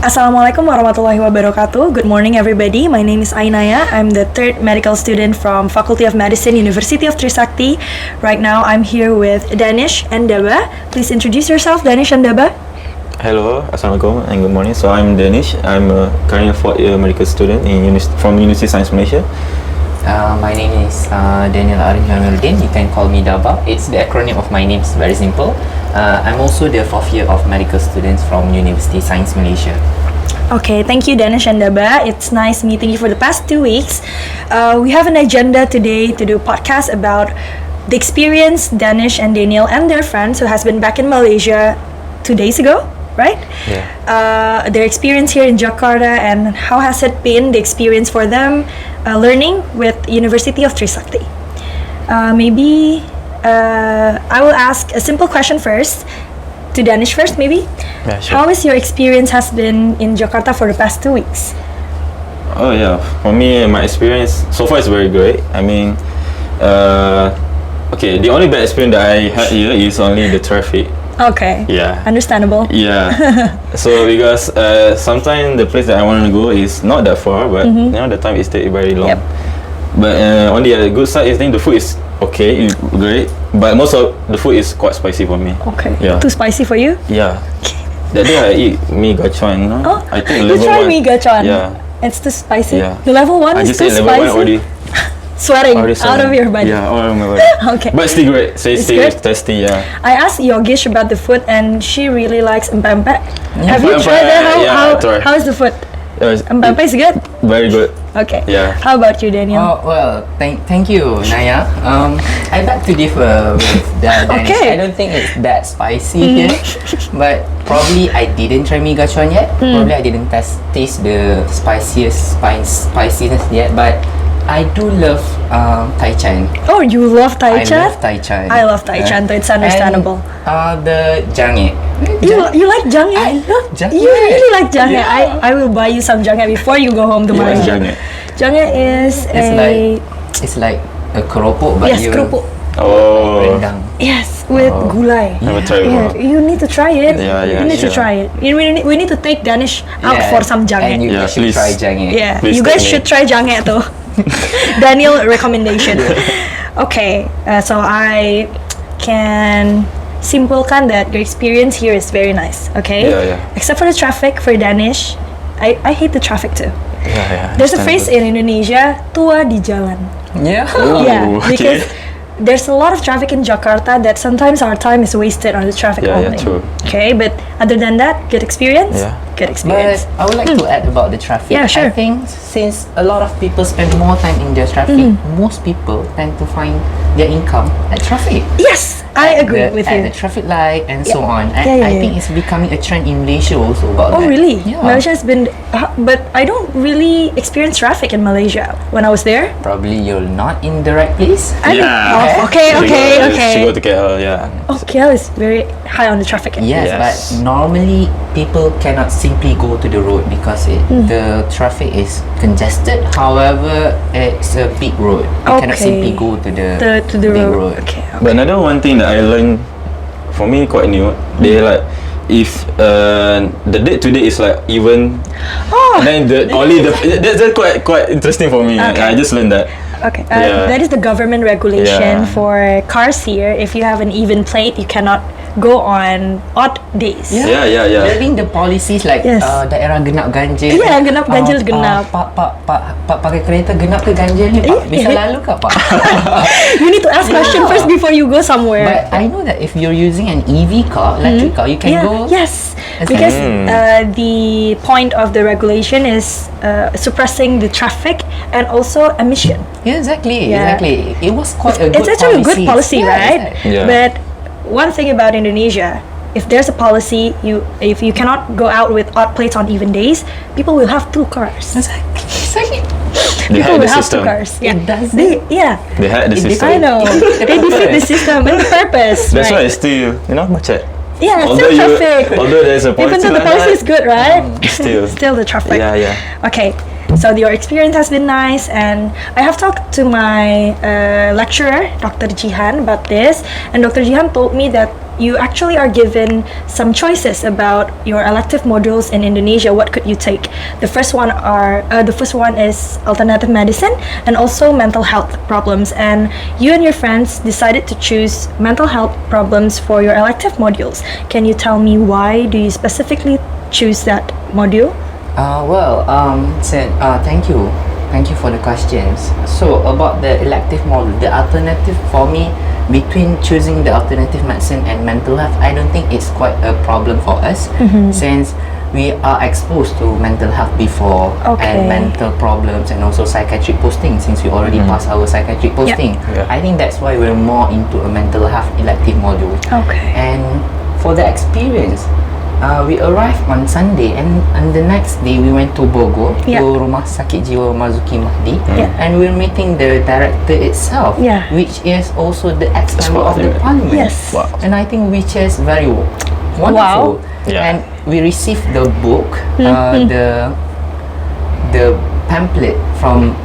Assalamualaikum warahmatullahi wabarakatuh. Good morning everybody. My name is Ainaya. I'm the third medical student from Faculty of Medicine, University of Trisakti. Right now I'm here with Danish and Deba. Please introduce yourself, Danish and Deba. Hello, Assalamualaikum and good morning. So I'm Danish. I'm currently a 4th-year medical student from University of Science Malaysia. My name is Daniel Arif Jamaluddin. You can call me Daba. It's the acronym of my name. It's very simple. I'm also the 4th year of medical students from University Science Malaysia. Okay, thank you Danish and Daba. It's nice meeting you for the past 2 weeks. We have an agenda today to do a podcast about the experience Danish and Daniel and their friends who has been back in Malaysia 2 days ago, right? Yeah. Their experience here in Jakarta and how has it been the experience for them learning with University of Trisakti. Maybe I will ask a simple question first to Danish first, maybe. Yeah, sure. How is your experience has been in Jakarta for the past 2 weeks? Oh yeah, for me, my experience so far is very great. I mean, okay, the only bad experience that I had here is only the traffic. Okay. Yeah. Understandable. Yeah. So because sometimes the place that I want to go is not that far, but you know the time is take very long. Yep. But on the good side, I think the food is okay, great. But most of the food is quite spicy for me. Okay. Yeah. Too spicy for you? Yeah. That day I eat mee gachon, you know. Oh, I think you level try 1. mee gachon? Yeah. It's too spicy? Yeah. The level 1 I is just too ate level 1 spicy? already. Sweating Already out of your body? Yeah, out of my body. Okay. But still great. So it's still good? tasty, yeah. I asked Yogesh about the food and she really likes empempe. Have you Empempe, tried that? yeah, I tried. How is the food? It Empempe is good? very good. Okay. Yeah. How about you, Daniel? Oh well, thank you, Naya. I beg to differ with the Danish. Okay. I don't think it's that spicy here, but probably I didn't try mee gachon yet. Probably I didn't taste the spiciness yet, but I do love taichan. Oh, you love I taichan? love taichan. I love taichan, so it's understandable. And, the jange. You like jange? I love jange. You really like jange. Yeah. I will buy you some jange before you go home to What's Malaysia. jange? Jange is It's like a keropok, but yes, you kerupuk. Oh. rendang. Yes, with gulai. Never tried Yeah, before. you need to try it. Yeah, you need to sure. try it. We need to take Danish out Yeah, for some And jange. you Yeah, should please. try jange. Yeah, Please you guys take me. should try jange too. Daniel recommendation. Okay, so I can simpulkan that your experience here is very nice. Okay. Yeah. Except for the traffic for Danish, I hate the traffic too. Yeah. There's a phrase in Indonesia, tua di jalan. Yeah. Oh, Yeah, okay. because there's a lot of traffic in Jakarta that sometimes our time is wasted on the traffic Yeah, only. true. Okay, but other than that, good experience. Yeah. Good experience. But I would like to add about the traffic. Yeah, sure. I think since a lot of people spend more time in the traffic, most people tend to find their income at traffic. Yes, I agree with At you. the traffic light and so Yeah. on. And Yeah, I yeah. think it's becoming a trend in Malaysia also about Oh that. really? Yeah. Malaysia has been, but I don't really experience traffic in Malaysia when I was there. Probably you're not in the right place. Yeah. Okay. She go to KL, yeah. Oh, KL is very high on the traffic. Yes, Yes. but normally people cannot simply go to the road because the traffic is congested. However, it's a big road. You cannot Okay. simply go to the the big road. road. Okay. But another one thing that I learned, for me quite new, they like if the date today is like even, Oh. then that's quite interesting for me. Okay. I just learned that. Okay, Yeah. that is the government regulation Yeah. for cars here. If you have an even plate, you cannot go on odd days. Yeah. Learning the policies like Yes. daerah genap ganjil. Yeah, genap ganjil genap. Pak pakai kereta genap ke ganjil ni Pak? Bisa lalu ke Pak? You need to ask question Yeah. first before you go somewhere. But I know that if you're using an EV car, electric car, you can go. Yes, It's because like- the point of the regulation is suppressing the traffic and also emission. Yeah, exactly. Yeah. Exactly. It was quite a good It's actually a good policy, Yeah, right? exactly. Yeah. But one thing about Indonesia, if there's a policy, if you cannot go out with odd plates on even days, people will have 2 cars. Exactly. They People had will the have 2 system. cars. Yeah. It doesn't- They had the It system. I know. They defeat the system and the purpose. That's why right? it's still, macet. Yeah, still traffic. Although there's a Even policy though the like policy that, is good, right? still. the traffic. Yeah. Okay, so your experience has been nice, and I have talked to my lecturer, Dr. Jihan, about this, and Dr. Jihan told me that you actually are given some choices about your elective modules in Indonesia. What could you take? The first one is alternative medicine and also mental health problems. And you and your friends decided to choose mental health problems for your elective modules. Can you tell me why do you specifically choose that module? Thank you for the questions. So about the elective module, the alternative for me between choosing the alternative medicine and mental health, I don't think it's quite a problem for us since we are exposed to mental health before and mental problems and also psychiatric posting since we already passed our psychiatric posting. I think that's why we're more into a mental health elective module. And for the experience, we arrived on Sunday and on the next day we went to Bogor to Rumah Sakit Jiwa Marzuki Mahdi and we're meeting the director itself which is also the ex-member of the parliament. And I think which is very wonderful. And we received the book, the pamphlet from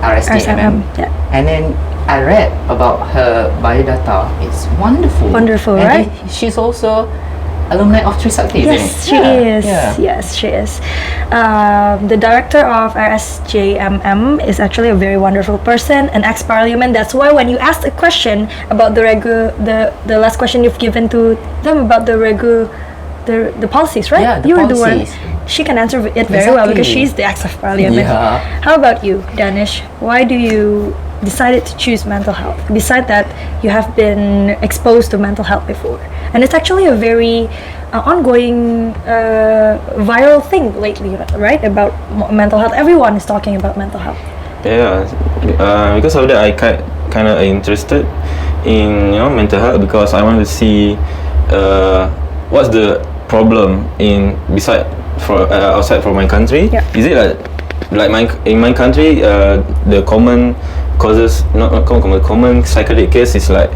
RSJMM and then I read about her biodata. It's wonderful. Wonderful, and right? She's also alumni of Trisakti, isn't it? She is. Yes, she is. The director of RSJMM is actually a very wonderful person, an ex-parliament. That's why when you asked a question about the last question you've given to them about the policies, right? Yeah, the You're policies. the one. She can answer it very well because she's the ex-parliament. How about you, Danish? Why do you decided to choose mental health? Besides that, you have been exposed to mental health before, and it's actually a very ongoing viral thing lately, right? About mental health. Everyone is talking about mental health. Because of that, I kind of interested in mental health because I want to see what's the problem outside from my country. Is it like in my country the common causes, not common psychedelic case is like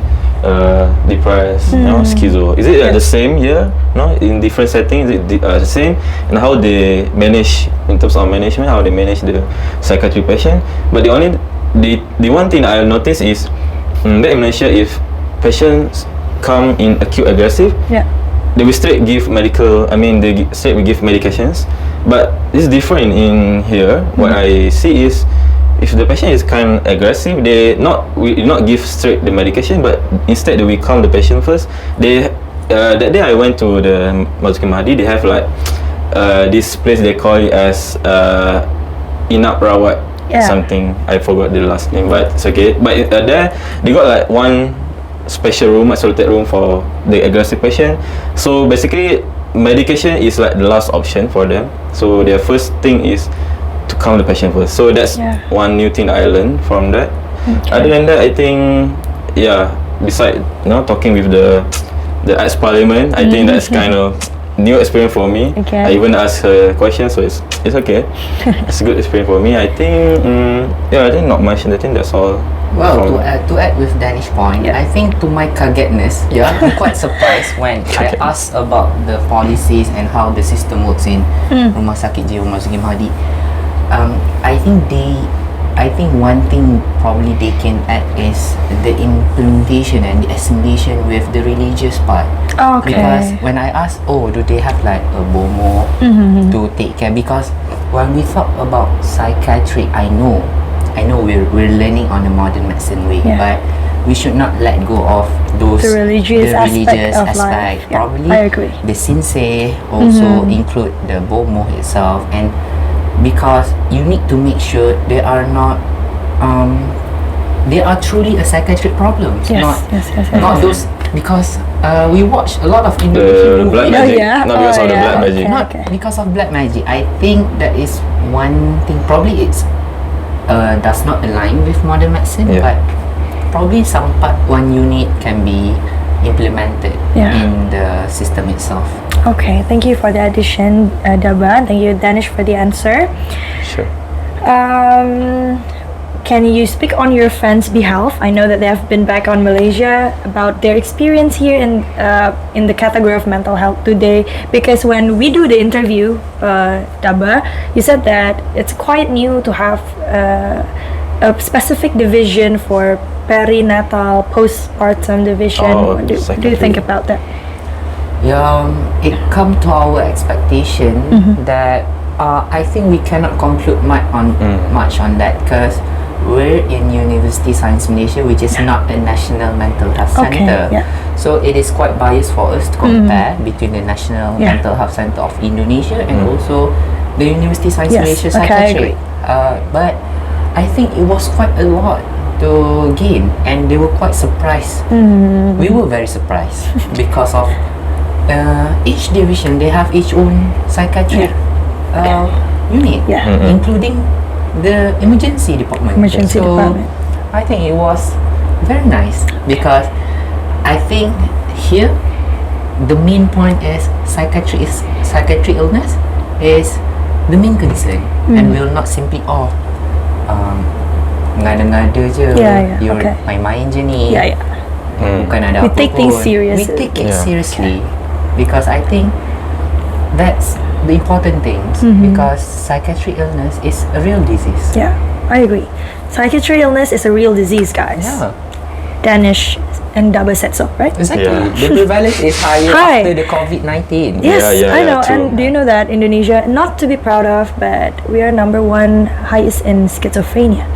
depressed, schizo. Is it the same here? No, in different settings, is it the same? And how they manage in terms of management, how they manage the psychiatric patient. But the one thing I noticed is back in Malaysia, if patients come in acute aggressive, they will straight give straight will give medications. But it's different in here. What I see is, if the patient is kind of aggressive, we not give straight the medication, but instead we calm the patient first. That day I went to the Marzuki Mahdi. They have like this place they call it as Inap Rawat something. I forgot the last name, but it's okay. But there they got like one special room, isolated room for the aggressive patient. So basically, medication is like the last option for them. So their first thing is to calm the patient first. So that's one new thing that I learned from that. Other than that, I think besides talking with the ex-parliament, I think that's kind of new experience for me. I even asked her questions, so it's okay. It's a good experience for me. I think I think not much. I think that's all. Well, to add with Danish point, I think to my kagetness, I'm quite surprised when I asked about the policies and how the system works in Rumah Sakit Jiwa Marzuki Mahdi. I think one thing probably they can add is the implementation and the assimilation with the religious part. Because when I asked, do they have like a BOMO to take care? Because when we talk about psychiatry, I know we're learning on the modern medicine way, but we should not let go of those the religious aspect. Probably I agree. the Sinsei also include the BOMO itself, and because you need to make sure they are not they are truly a psychiatric problems, not those, because we watch a lot of Indonesian black movies. magic, not because of the black magic. Not because of black magic. I think that is one thing. Probably it's does not align with modern medicine, but probably some part one unit can be implemented in the system itself. Okay, thank you for the addition, Daba. Thank you, Danish, for the answer. Sure. Can you speak on your friends' behalf? I know that they have been back on Malaysia about their experience here in the category of mental health today. Because when we do the interview, Daba, you said that it's quite new to have a specific division for perinatal, postpartum division? Oh, What do you psychiatry. think about that? It come to our expectation that I think we cannot conclude much on that because we're in University Science Malaysia, which is not a national mental health Okay, center. yeah. So it is quite biased for us to compare between the National Yeah. Mental Health Center of Indonesia and also the University Science Yes, Malaysia okay, I Psychiatry. agree. But I think it was quite a lot to gain, and they were quite surprised. We were very surprised because of each division they have each own psychiatric unit, Yeah. including the emergency department. Emergency department. I think it was very nice because I think here the main point is psychiatric illness is the main concern, and will not simply ngada-ngada je, Yeah, you're okay. main-main je ni. Yeah, yeah. Bukan ada We apa take things pun. serious. We take it Yeah. seriously because I think that's the important things because psychiatric illness is a real disease. Yeah, I agree. Psychiatric illness is a real disease, guys. Yeah, Danish and Daba said so, right? exactly. Yeah. The prevalence is higher High. after the COVID-19. Yes, Yeah, I know. true. And do you know that Indonesia, not to be proud of, but we are number one highest in schizophrenia.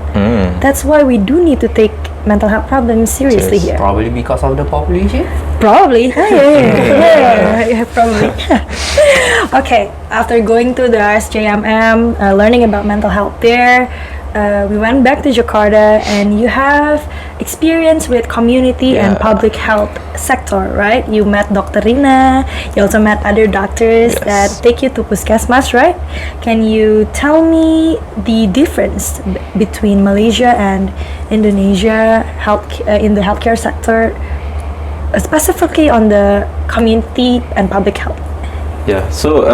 That's why we do need to take mental health problems seriously Yes. here. Probably because of the population. Probably. Yeah, probably. Okay, after going to the SJMM, learning about mental health there, we went back to Jakarta, and you have experience with community and Yeah. public health sector, right? You met Dr. Rina. You also met other doctors Yes. that take you to Puskesmas, right? Can you tell me the difference between Malaysia and Indonesia in the healthcare sector, specifically on the community and public health? Yeah. So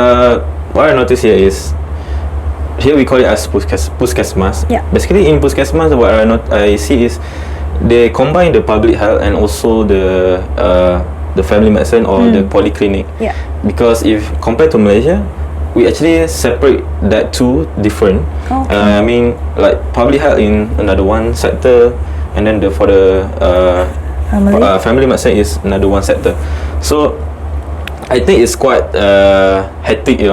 what I notice here is here we call it as puskesmas. Yeah. Basically, in puskesmas, what I see is they combine the public health and also the family medicine or the polyclinic. Yeah. Because if compared to Malaysia, we actually separate that two different. Okay. I mean, like public health in another one sector, and then for the family medicine is another one sector. So I think it's quite hectic,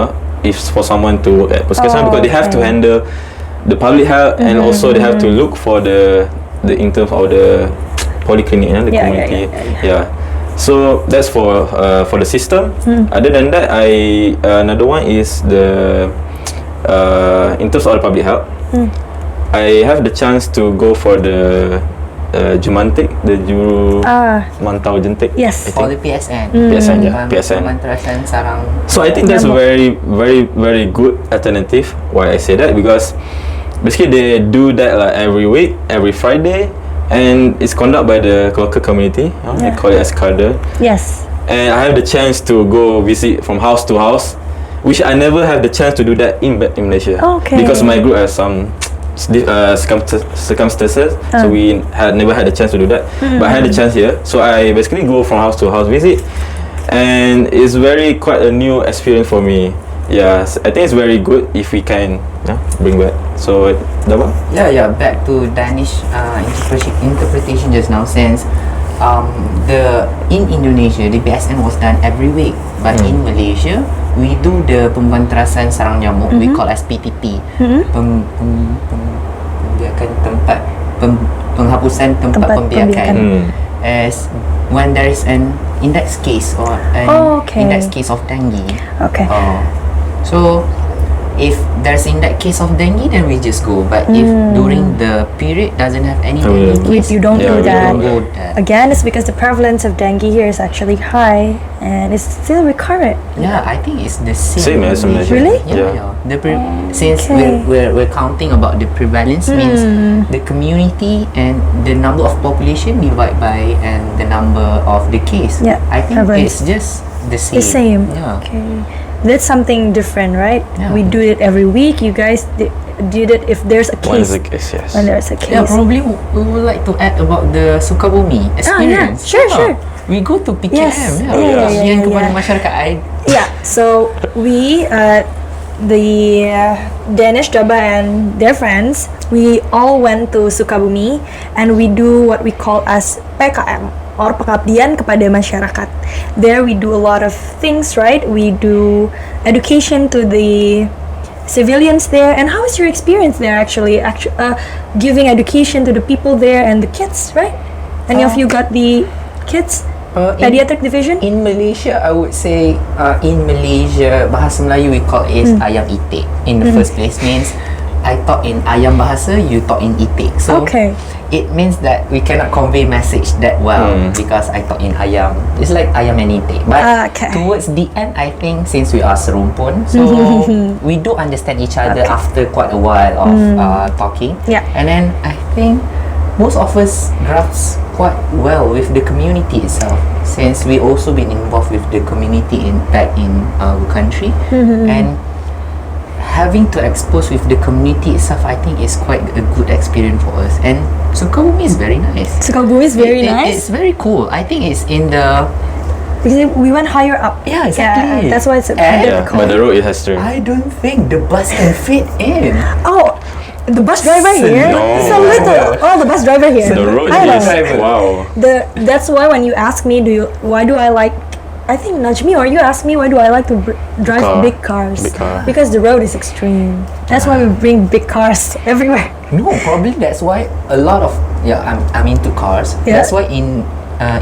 if for someone to work at Puskesmas because they have to okay. handle the public health and also they have to look for the in terms of the polyclinic, the Yeah, community. yeah. So that's for the system. Other than that, another one is the in terms of the public health. I have the chance to go for the Jumantik, the Juru Mantau Jentik. Yes. For the PSN. PSN, yeah, PSN. Pemantauan sarang. So I think that's a very, very, very good alternative. Why I say that? Because basically they do that like every week, every Friday, and it's conducted by the local community. They call it as Kader. Yes. And I have the chance to go visit from house to house, which I never have the chance to do that in Malaysia. Okay. Because my group has some circumstances, so we had never had the chance to do that. But I had the chance here, so I basically go from house to house visit, and it's quite a new experience for me. Yes, I think it's very good if we can bring back. So, Daba? Yeah. Back to Danish interpretation just now, since in Indonesia the PSN was done every week, but in Malaysia we do the pembanterasan sarang nyamuk. We call as PTP. Penghapusan tempat pembiakan. As when there is an index case or an index case of dengue. Okay. So if there's in that case of dengue, then we just go. But if during the period doesn't have any dengue case, You don't do we that. don't go there. Again, it's because the prevalence of dengue here is actually high and it's still recurrent. Yeah, I think it's the same. Same as Malaysia. Really? Yeah. Since okay. we're counting about the prevalence means the community and the number of population divide by and the number of the case. Yeah, I think prevalence. it's just the same. The same. Yeah. Okay. That's something different, right? Yeah. We do it every week. You guys did it if there's a One is case. the case, yes. When there's a case. Yeah, probably we would like to add about the Sukabumi experience. Sure. We go to PKM. Yes. Kasihan kepada Yeah. masyarakat. Yeah, so we Danish, Daba, and their friends, we all went to Sukabumi and we do what we call as PKM or pengabdian kepada masyarakat. There we do a lot of things, right? We do education to the civilians there. And how is your experience there actually? Giving education to the people there and the kids, right? Any of you got the kids? Pediatric division? In Malaysia, I would say in Malaysia, bahasa Melayu we call it ayam itik. In the first place means I talk in ayam bahasa, you talk in itik. So it means that we cannot convey message that well because I talk in ayam. It's like ayam and itik. But towards the end, I think since we are serumpun, so we do understand each other after quite a while of talking. Yeah. And then I think most of us grasp quite well with the community itself, since we also been involved with the community back in our country, and having to expose with the community itself, I think is quite a good experience for us. And Sukabumi is very nice. Sukabumi is very nice. It's very cool. I think it's in the because we went higher up. Yeah, exactly. That's why it's but the road it has to. I don't think the bus can fit in. Oh. The bus driver here? No. So little. Oh, the bus driver here. The road I is know. wow. That's why when you ask me, why do I like? I think Najmi or you asked me why do I like to drive big cars? Big car. Because the road is extreme. That's why we bring big cars everywhere. No, probably that's why a lot of I'm into cars. Yeah. That's why in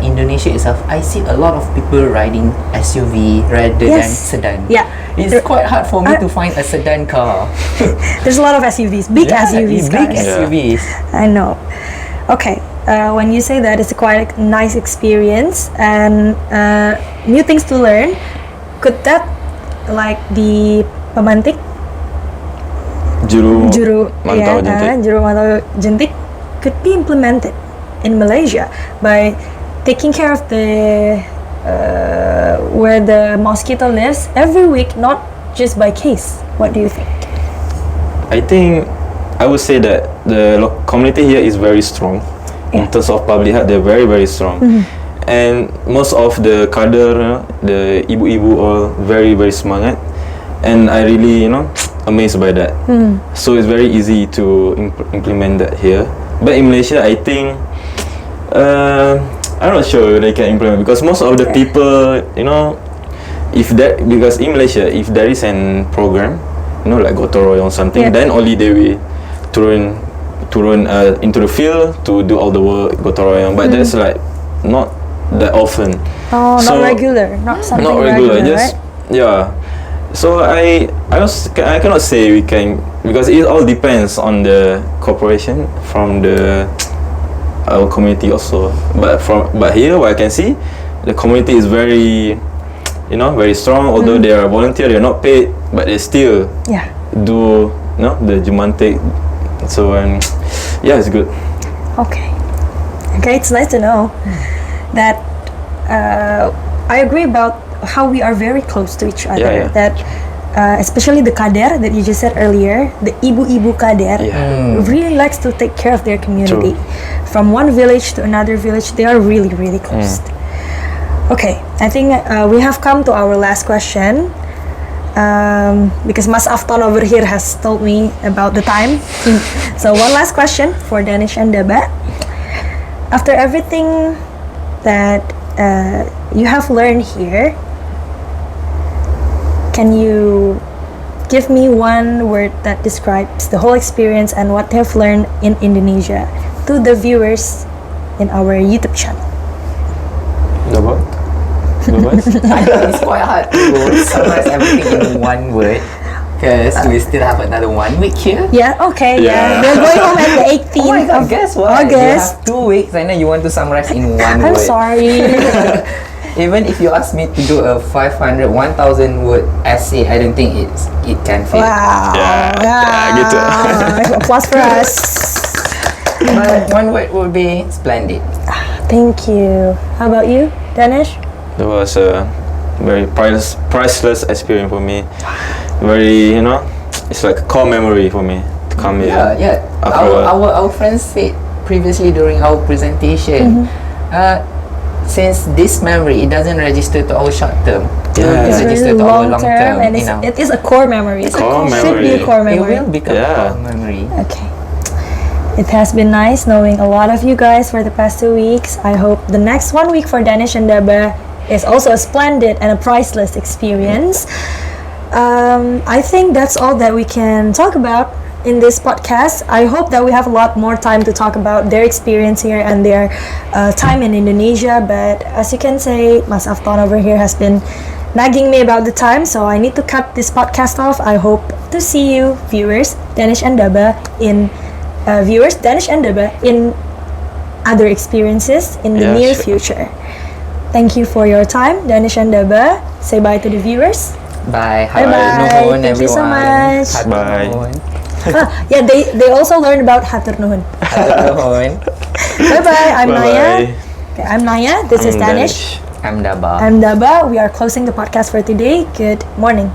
Indonesia itself, I see a lot of people riding SUV rather than sedan. Yeah. It's quite hard for me to find a sedan car. There's a lot of SUVs, big SUVs. Big Guys. SUVs. I know. Okay. When you say that, it's quite a nice experience and new things to learn. Could that, like the pemantik, Juru mantau jentik. juru mantau jentik, could be implemented in Malaysia by taking care of the where the mosquito lives every week, not just by case. What do you think? I think I would say that the community here is very strong in terms of public health. They're very very strong, and most of the kader, the ibu-ibu, all very very semangat, and I really amazed by that. So it's very easy to implement that here. But in Malaysia, I think I'm not sure they can implement because most of the people, because in Malaysia, if there is an program, like gotong royong or something, then only they will turun into the field to do all the work gotong royong. But that's like not that often. Oh, so, not regular, not something regular, just right? So I cannot say we can because it all depends on the cooperation from our community also. But here what I can see, the community is very very strong. Although they are volunteer, they are not paid, but they still do the jumantik. So it's good. Okay, it's nice to know that. I agree about how we are very close to each other. That especially the kader that you just said earlier, the ibu-ibu kader really likes to take care of their community. True. From one village to another village, they are really really close. Okay, I think we have come to our last question. Because Mas Afton over here has told me about the time. So one last question for Danish and Daba. After everything that you have learned here, can you give me one word that describes the whole experience and what you have learned in Indonesia to the viewers in our YouTube channel? Daba? I think it's quite hard to summarize everything in one word because we still have another 1 week here. Yeah, okay, We're going home at the 18th Oh my God, of guess what? August. You have 2 weeks and then you want to summarize in one I'm word. sorry. Even if you ask me to do a 1,000 word essay, I don't think it can fit. Wow. gitu. Applause for us. But one word would be splendid. Thank you. How about you, Danish? It was a very priceless experience for me. Very, it's like a core memory for me to come here. Yeah. Our friends said previously during our presentation, since this memory, it doesn't register to our short term, Yeah. It's It's registered really to our long term, and you know. it is a core memory. Core Should be a memory. core It memory. will become Yeah. a memory. Okay. It has been nice knowing a lot of you guys for the past 2 weeks. I hope the next 1 week for Danish and Daba is also a splendid and a priceless experience. I think that's all that we can talk about in this podcast. I hope that we have a lot more time to talk about their experience here and their time in Indonesia. But as you can say, Mas Afton over here has been nagging me about the time, so I need to cut this podcast off. I hope to see you, viewers, Danish and Daba, in other experiences in the Yeah, near sure. future. Thank you for your time, Danish and Daba. Say bye to the viewers. Bye. Bye bye. Nuhun, Thank you so everyone. much. Hatur Bye. nuhun. Yeah, they also learned about Hatur Nuhun. Hatur nuhun. Bye bye. I'm Naya. Bye-bye. Okay, I'm Naya. This is I'm Danish. I'm Daba. I'm Daba. We are closing the podcast for today. Good morning.